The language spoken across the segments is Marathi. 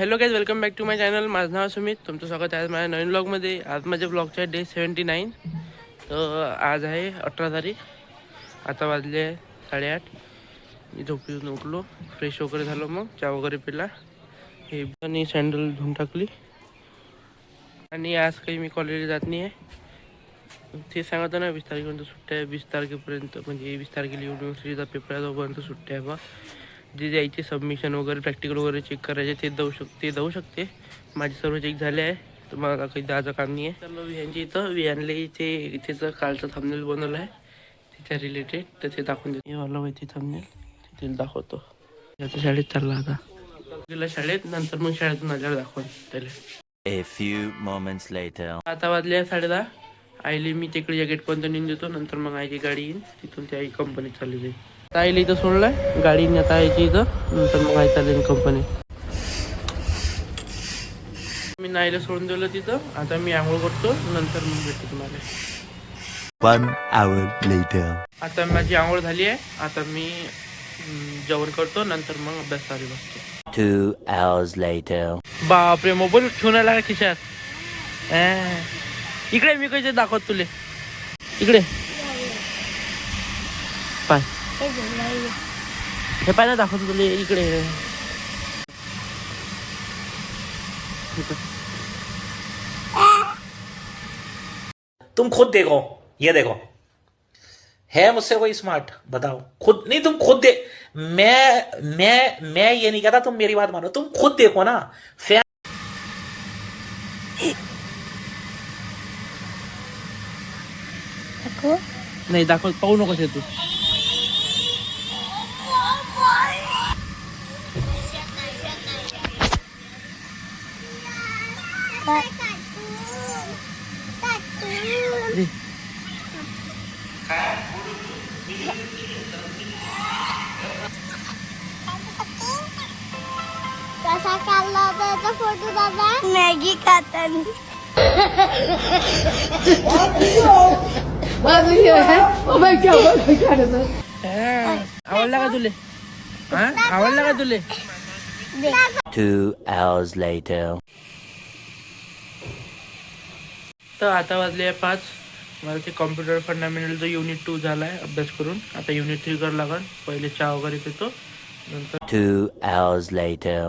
Hello guys, welcome back to my channel. माझं नाव सुमित. तुमचं स्वागत आहे आज माझ्या नवीन ब्लॉगमध्ये. आज माझ्या ब्लॉगचा डे 79. तर आज आहे 18 तारीख. आता वाजले 8:30. मी झोपून उठलो, फ्रेश वगैरे झालो, मग चहा वगैरे पिला, हे आणि सँडल धुवून टाकली. आणि आज काही मी कॉलेजला जात नाही आहे. ते सांगतो ना, 20 तारखेपर्यंत सुट्ट्या आहे. 20 तारखेपर्यंत म्हणजे 20 तारखेला युनिव्हर्सिटीचा पेपर आहे, तोपर्यंत सुट्ट्या आहे बा. जे द्यायचे सबमिशन वगैरे प्रॅक्टिकल वगैरे चेक करायचे ते देऊ शकते. माझे सर्व चेक झाले आहे, तर मला काही द्यायचं काम नाही आहे. तर विहानच्या इथं विहानले इथेचं कालचं थंबनेल बनवलं आहे त्याच्या रिलेटेड, तर ते दाखवून देते. वाला माहिती थंबनेल तिथे दाखवतो. आता शाळेत चालला, आता गेला शाळेत, नंतर मग शाळेतून आल्यावर दाखवून त्याला. A few moments later. आता वाजले 10:30. आईली मी तिकडे जॅकेटपर्यंत नेऊन देतो, नंतर मग आईची गाडी येईन, तिथून ती आई कंपनीत चालली जाईल. आता आईला इथं सोडलाय गाडीने, आता आईची इथं, नंतर मग आई चालेल कंपनीत. मी नाईला सोडून दिलं तिथं. आता मी आंघोळ करतो, नंतर मग भेटतो तुम्हाला. 1 hour later. आता माझी आंघोळ झाली आहे. आता मी जेवण करतो, नंतर मग अभ्यास चालू बसतो. 2 hours later. बापरे, मोबाईल ठेवून आला खिशात. इकडे मी काही दाखवत तुले. इकडे पाय, हे पाय ना, दाखवतो तुले. इकडे तुम खुद देखो, ये देखो, है मुझसे कोई स्मार्ट? बताओ खुद। नहीं, तुम खुद दे। मैं ये नहीं कहता, तुम मेरी बात मानो, तुम खुद देखो ना। नाही दाखवत, पाहू नकोस तू. कसा काढला होता याचा फोटो दादा? मॅगी खाताना. आवडला का तुले? आवडला का तुले? 2 hours later. तर आता वाजले 5. मला ते कॉम्प्युटर फंडामेंटलचं युनिट 2 झाला आहे अभ्यास करून. आता युनिट 3 करावं लागेल. पहिले चहा वगैरे पितो, नंतर 2 hours later.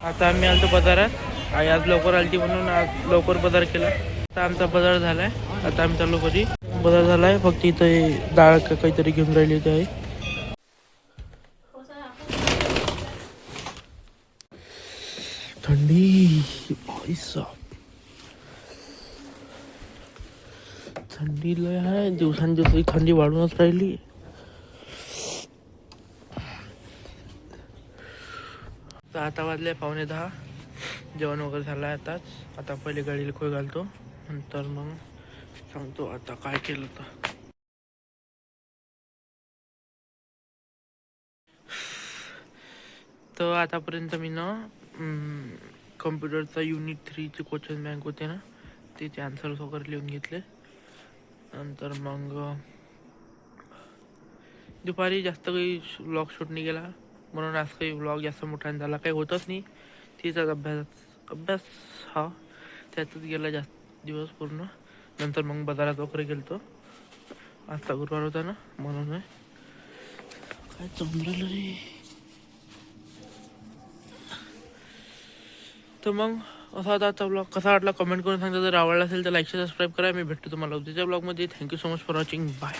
आता आम्ही आलतो बाजारात. आई आज लवकर आलती म्हणून आज लवकर बाजार केला. आता आमचा बाजार झाला आहे. आता आम्ही चाललो घरी. बाजार झाला आहे, फक्त इथं डाळ काहीतरी घेऊन राहिली होती आई. थंडी, थंडी लय आहे. दिवसांदिवस थंडी वाढूनच राहिली. तर आता वाजले 9:45. जेवण वगैरे झालं आहे आताच. आता पहिले गाडीला खोय घालतो, नंतर मग सांगतो आता काय केलं. तर आतापर्यंत मी ना कम्प्युटरचा युनिट 3चे क्वेश्चन बँक होते ना, त्याचे आन्सर्स वगैरे लिहून घेतले. नंतर मग दुपारी जास्त काही व्लॉग शूट नाही केला, म्हणून आज काही व्लॉग जास्त मोठा झाला काही होतच नाही. तिचाच अभ्यास हा त्यातच गेला जास्त दिवस पूर्ण. नंतर मग बाजारात वगैरे गेलतो. आजचा गुरुवार होता ना, म्हणून काय जमलेलं रे. तर मग असा होता आजचा ब्लॉग. कसा वाटला कमेंट करून सांगता. जर आवडला असेल तर लाईक सबस्क्राईब करा. मी भेटतो तुम्हाला उद्याच्या ब्लॉगमध्ये. Thank you so much for watching. Bye.